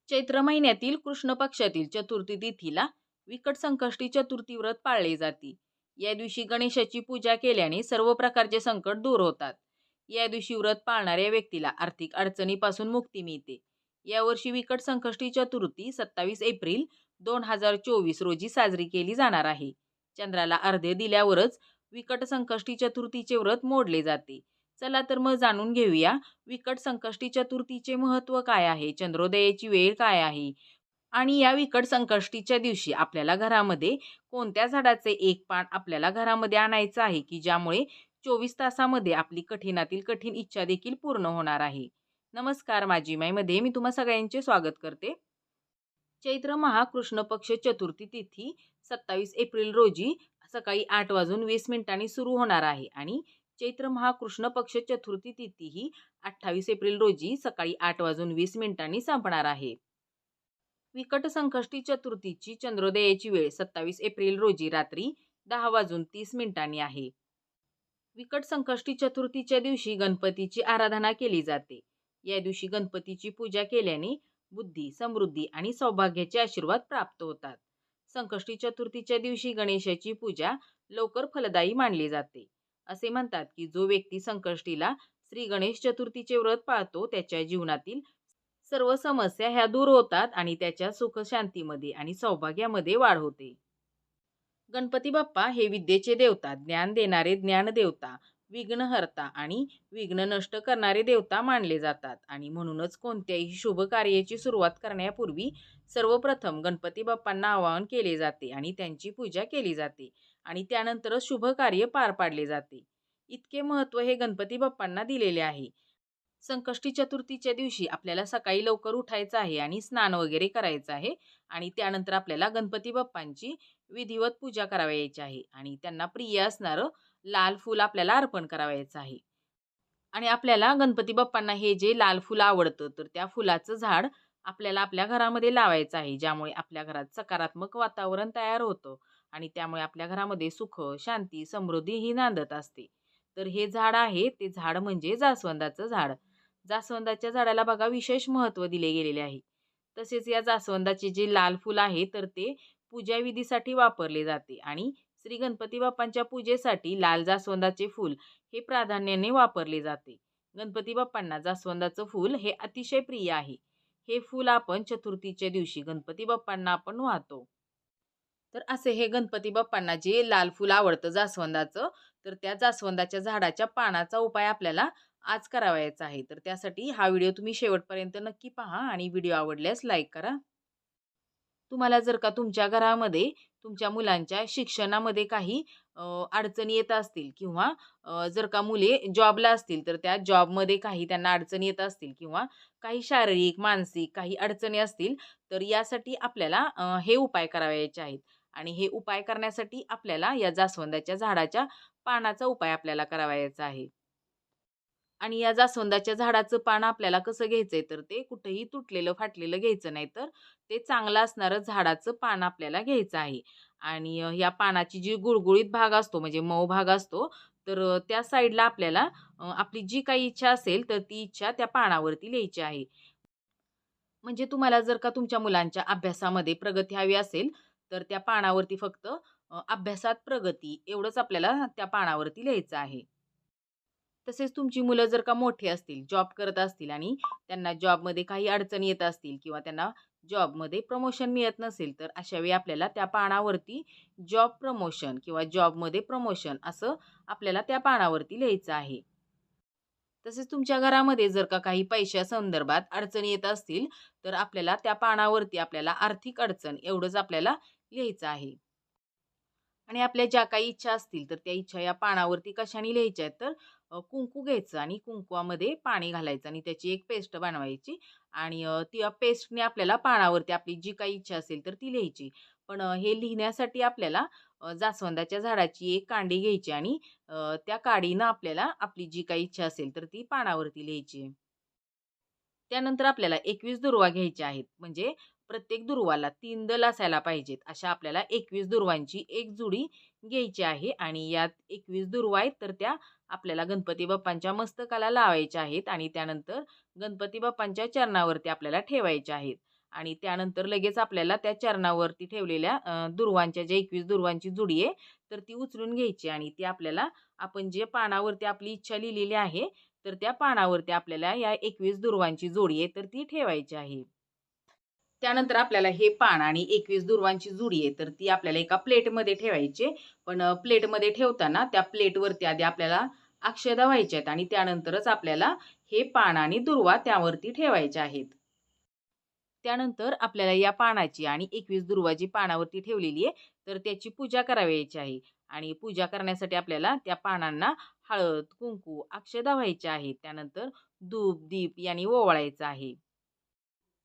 चैत्र महिन्यातील कृष्ण पक्षातील चतुर्थी तिथीला विकट संकष्टी चतुर्थी व्रत पाळले जाते. या दिवशी गणेशाची पूजा केल्याने सर्व प्रकारचे संकट दूर होतात. या दिवशी व्रत पाळणाऱ्या व्यक्तीला आर्थिक अडचणीपासून मुक्ती मिळते. यावर्षी विकट संकष्टी चतुर्थी 27 एप्रिल 2024 रोजी साजरी केली जाणार आहे. चंद्राला अर्ध्य दिल्यावरच विकट संकष्टी चतुर्थीचे व्रत मोडले जाते. चला तर मग जाणून घेऊया विकट संकष्टी चतुर्थीचे महत्त्व काय आहे, चंद्रोदयाची वेळ काय आहे आणि या विकट संकष्टीच्या दिवशी आपल्याला घरामध्ये कोणत्या झाडाचे एक पान आपल्याला घरामध्ये आणायचं आहे की ज्यामुळे 24 तासामध्ये आपली कठीणातील कठीण इच्छा देखील पूर्ण होणार आहे. नमस्कार, माझी माईमध्ये मी तुम्हा सगळ्यांचे स्वागत करते. चैत्र महाकृष्ण पक्ष चतुर्थी तिथी 27 एप्रिल रोजी सकाळी 8:20 सुरू होणार आहे आणि चैत्र महाकृष्ण पक्ष चतुर्थी तिथी ही 28 एप्रिल रोजी सकाळी 8:20 संपणार आहे. विकट संकष्टी चतुर्थीची चंद्रोदयाची वेळ 27 एप्रिल रोजी रात्री 10:30 आहे. विकट संकष्टी चतुर्थीच्या दिवशी गणपतीची आराधना केली जाते. या दिवशी गणपतीची पूजा केल्याने बुद्धी, समृद्धी आणि सौभाग्याचे आशीर्वाद प्राप्त होतात. संकष्टी चतुर्थीच्या दिवशी गणेशाची पूजा लवकर फलदायी मानली जाते. असे म्हणतात की जो व्यक्ती संकष्टीला श्री गणेश चतुर्थीचे व्रत पाळतो त्याच्या जीवनातील सर्व समस्या ह्या दूर होतात आणि त्याच्या सुख शांतीमध्ये आणि सौभाग्यामध्ये वाढ होते. गणपती बाप्पा हे विद्येचे देवता, ज्ञान देणारे ज्ञानदेवता, विघ्नहर्ता आणि विघ्न नष्ट करणारे देवता मानले जातात आणि म्हणूनच कोणत्याही शुभ कार्याची सुरुवात करण्यापूर्वी सर्वप्रथम गणपती बाप्पांना आवाहन केले जाते आणि त्यांची पूजा केली जाते आणि त्यानंतरच शुभ कार्य पार पाडले जाते. इतके महत्त्व हे गणपती बाप्पांना दिलेले आहे. संकष्टी चतुर्थीच्या दिवशी आपल्याला सकाळी लवकर उठायचं आहे आणि स्नान वगैरे करायचं आहे आणि त्यानंतर आपल्याला गणपती बाप्पांची विधिवत पूजा करावयाची आहे आणि त्यांना प्रिय असणारं लाल फूल आपल्याला अर्पण करावयाचं आहे. आणि आपल्याला गणपती बाप्पांना हे जे लाल फूल आवडतं तर त्या फुलाचं झाड आपल्याला आपल्या घरामध्ये लावायचं आहे, ज्यामुळे आपल्या घरात सकारात्मक वातावरण तयार होतं आणि त्यामुळे आपल्या घरामध्ये सुख, शांती, समृद्धी ही नांदत असते. तर हे झाड आहे ते झाड म्हणजे जास्वंदाचं झाड. जास्वंदाच्या झाडाला बघा विशेष महत्त्व दिले गेलेले आहे. तसेच या जास्वंदाचे जे लाल फूल आहे तर ते पूजाविधीसाठी वापरले जाते आणि श्री गणपती बाप्पांच्या पूजेसाठी लाल जास्वंदाचे फूल हे प्राधान्याने वापरले जाते. गणपती बाप्पांना जास्वंदाचं फूल हे अतिशय प्रिय आहे. हे फूल आपण चतुर्थीच्या दिवशी गणपती बाप्पांना आपण वाहतो. तर असे हे गणपती बाप्पांना जे लाल फूल आवडतं जास्वंदाचं, तर त्या जास्वंदाच्या झाडाच्या पानाचा उपाय आपल्याला आज करावयाचा आहे. तर त्यासाठी हा व्हिडिओ तुम्ही शेवटपर्यंत नक्की पहा आणि व्हिडिओ आवडल्यास लाईक करा. तुम्हाला जर का तुमच्या घरामध्ये तुमच्या मुलांच्या शिक्षणामध्ये काही अडचणी येत असतील किंवा जर का मुले जॉबला असतील तर त्या जॉबमध्ये काही त्यांना अडचणी येत असतील किंवा काही शारीरिक, मानसिक काही अडचणी असतील, तर यासाठी आपल्याला हे उपाय करावयाचे आहेत. आणि हे उपाय करण्यासाठी आपल्याला या जास्वंदाच्या झाडाच्या पानाचा उपाय आपल्याला करावयाचा आहे. आणि या जास्वंदाच्या झाडाचं पान आपल्याला कसं घ्यायचंय, तर ते कुठेही तुटलेलं, फाटलेलं घ्यायचं नाही, तर ते चांगलं असणारं झाडाचं पान आपल्याला घ्यायचं आहे. आणि या पानाची जी गुळगुळीत भाग असतो, म्हणजे मऊ भाग असतो, तर त्या साईडला आपल्याला आपली जी काही इच्छा असेल, तर ती इच्छा त्या पानावरती लिहायची आहे. म्हणजे तुम्हाला जर का तुमच्या मुलांच्या अभ्यासामध्ये प्रगती हवी असेल, तर त्या पानावरती फक्त अभ्यासात प्रगती एवढंच आपल्याला त्या पानावरती लिहायचं आहे. तसेच तुमची मुलं जर का मोठी असतील, जॉब करत असतील आणि त्यांना जॉबमध्ये काही अडचणी येत असतील किंवा त्यांना जॉबमध्ये प्रमोशन मिळत नसेल, तर अशा वेळी आपल्याला त्या पानावरती जॉब प्रमोशन किंवा जॉबमध्ये प्रमोशन असं आपल्याला त्या पानावरती लिहायचं आहे. तसेच तुमच्या घरामध्ये जर का काही पैशासंदर्भात अडचणी येत असतील, तर आपल्याला त्या पानावरती आपल्याला आर्थिक अडचण एवढंच आपल्याला लिहायचं आहे. आणि आपल्या ज्या काही इच्छा असतील, तर त्या इच्छा या पानावरती कशाने लिहायच्या आहेत, तर कुंकू घ्यायचं आणि कुंकवामध्ये पाणी घालायचं आणि त्याची एक पेस्ट बनवायची आणि त्या पेस्टने आपल्याला पानावरती आपली जी काही इच्छा असेल, तर ती लिहायची. पण हे लिहिण्यासाठी आपल्याला जास्वंदाच्या झाडाची एक कांडी घ्यायची आणि त्या काडीनं आपल्याला आपली जी काही इच्छा असेल, तर ती पानावरती लिहायची. त्यानंतर आपल्याला 21 दुर्वा घ्यायच्या आहेत. म्हणजे प्रत्येक दुर्वाला 3 दल असायला पाहिजेत. अशा आपल्याला 21 दुर्वांची एक जुडी घ्यायची आहे आणि यात 21 दुर्वा आहेत, तर त्या आपल्याला गणपती बाप्पांच्या मस्तकाला लावायच्या आहेत आणि त्यानंतर गणपती बाप्पांच्या चरणावरती आपल्याला ठेवायच्या आहेत. आणि त्यानंतर लगेच आपल्याला त्या चरणावरती ठेवलेल्या दुर्वांच्या ज्या 21 दुर्वांची जुडी आहे तर ती उचलून घ्यायची आणि ती आपल्याला आपण जे पानावरती आपली इच्छा लिहिलेली आहे तर त्या पानावरती आपल्याला या 21 दुर्वांची जोडी आहे तर ती ठेवायची आहे. त्यानंतर आपल्याला हे पान आणि 21 दुर्वांची जुडी आहे तर ती आपल्याला एका प्लेटमध्ये ठेवायची आहे. पण प्लेटमध्ये ठेवताना त्या प्लेटवरती आधी आपल्याला अक्षदा व्हायच्या आहेत आणि त्यानंतरच आपल्याला हे पान आणि दुर्वा त्यावरती ठेवायचे आहेत. त्यानंतर आपल्याला या पानाची आणि 21 दुर्वा जी पानावरती ठेवलेली आहे तर त्याची पूजा करावयाची आहे. आणि पूजा करण्यासाठी आपल्याला त्या पानांना हळद, कुंकू, अक्षदा व्हायच्या आहेत. त्यानंतर धूप, दीप यांनी ओवाळायचं आहे.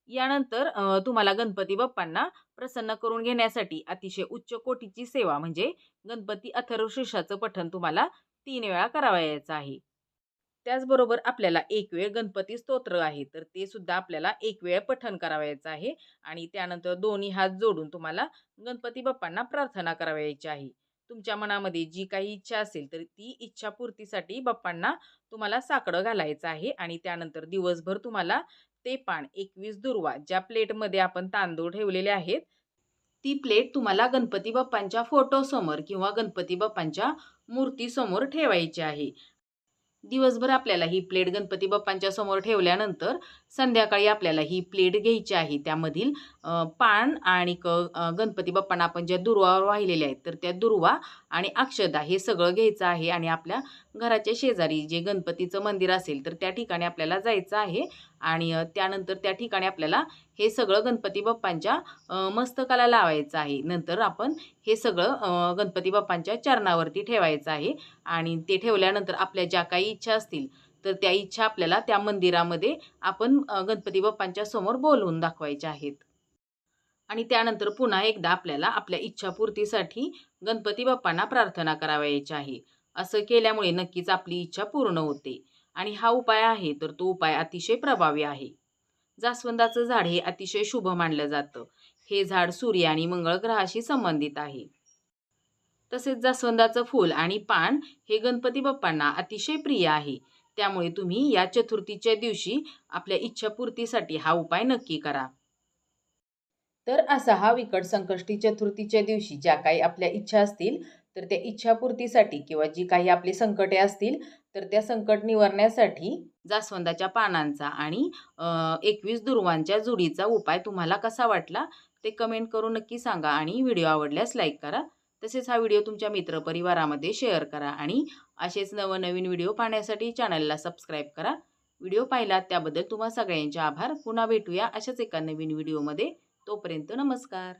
यानंतर तुम्हाला गणपती बाप्पांना प्रसन्न करून घेण्यासाठी अतिशय उच्च कोटीची सेवा म्हणजे गणपती अथर्वशीर्षाचं पठण तुम्हाला 3 वेळा करावयाचं आहे. त्याचबरोबर आपल्याला एक वेळ गणपती स्तोत्र आहे तर ते सुद्धा आपल्याला एक वेळ पठण करावयाचं आहे. आणि त्यानंतर दोन्ही हात जोडून तुम्हाला गणपती बाप्पांना प्रार्थना करावयाची आहे. तुमच्या मनामध्ये जी काही इच्छा असेल तर ती इच्छा पूर्तीसाठी बाप्पांना तुम्हाला साकडं घालायचं आहे. आणि त्यानंतर दिवसभर तुम्हाला ते पान 21 दुर्वा ज्या प्लेटमध्ये आपण तांदूळ ठेवलेले आहेत ती प्लेट तुम्हाला गणपती बाप्पांच्या फोटोसमोर किंवा गणपती बाप्पांच्या मूर्तीसमोर ठेवायची आहे. दिवसभर आपल्याला ही प्लेट गणपती बाप्पांच्या समोर ठेवल्यानंतर संध्याकाळी आपल्याला ही प्लेट घ्यायची आहे. त्यामधील पान आणि गणपती बाप्पांना आपण ज्या दुर्वा वाहिलेल्या आहेत तर त्या दुर्वा आणि अक्षदा हे सगळं घ्यायचं आहे. आणि आपल्या घराच्या शेजारी जे गणपतीचं मंदिर असेल तर त्या ठिकाणी आपल्याला जायचं आहे. आणि त्यानंतर त्या ठिकाणी आपल्याला हे सगळं गणपती बाप्पांच्या मस्तकाला लावायचं आहे. नंतर आपण हे सगळं गणपती बाप्पांच्या चरणावरती ठेवायचं आहे. आणि ते ठेवल्यानंतर आपल्या ज्या काही इच्छा असतील तर त्या इच्छा आपल्याला त्या मंदिरामध्ये आपण गणपती बाप्पांच्या समोर बोलवून दाखवायच्या आहेत. आणि त्यानंतर पुन्हा एकदा आपल्याला आपल्या इच्छापूर्तीसाठी गणपती बाप्पांना प्रार्थना करावयाची आहे. असं केल्यामुळे नक्कीच आपली इच्छा पूर्ण होते. आणि हा उपाय आहे तर तो उपाय अतिशय प्रभावी आहे. जास्वंदाचं झाड हे अतिशय शुभ मानलं जातं. हे झाड सूर्य आणि मंगळ ग्रहाशी संबंधित आहे. तसेच जास्वंदाचं फूल आणि पान हे गणपती बाप्पांना अतिशय प्रिय आहे. त्यामुळे तुम्ही या चतुर्थीच्या दिवशी आपल्या इच्छापूर्तीसाठी हा उपाय नक्की करा. तर असा हा विकट संकष्टी चतुर्थीच्या दिवशी ज्या काही आपल्या इच्छा असतील तर त्या इच्छापूर्तीसाठी किंवा जी काही आपली संकटे असतील तर त्या संकट निवारण्यासाठी जास्वंदाच्या पानांचा आणि 21 दुर्वांच्या जुडीचा उपाय तुम्हाला कसा वाटला ते कमेंट करून नक्की सांगा. आणि व्हिडिओ आवडल्यास लाईक करा. तसेच हा व्हिडिओ तुमच्या मित्रपरिवारामध्ये शेअर करा. आणि असेच नवनवीन व्हिडिओ पाहण्यासाठी चॅनलला सबस्क्राईब करा. व्हिडिओ पाहिलात त्याबद्दल तुम्हा सगळ्यांचे आभार. पुन्हा भेटूया अशाच एका नवीन व्हिडिओमध्ये. तोपर्यंत नमस्कार.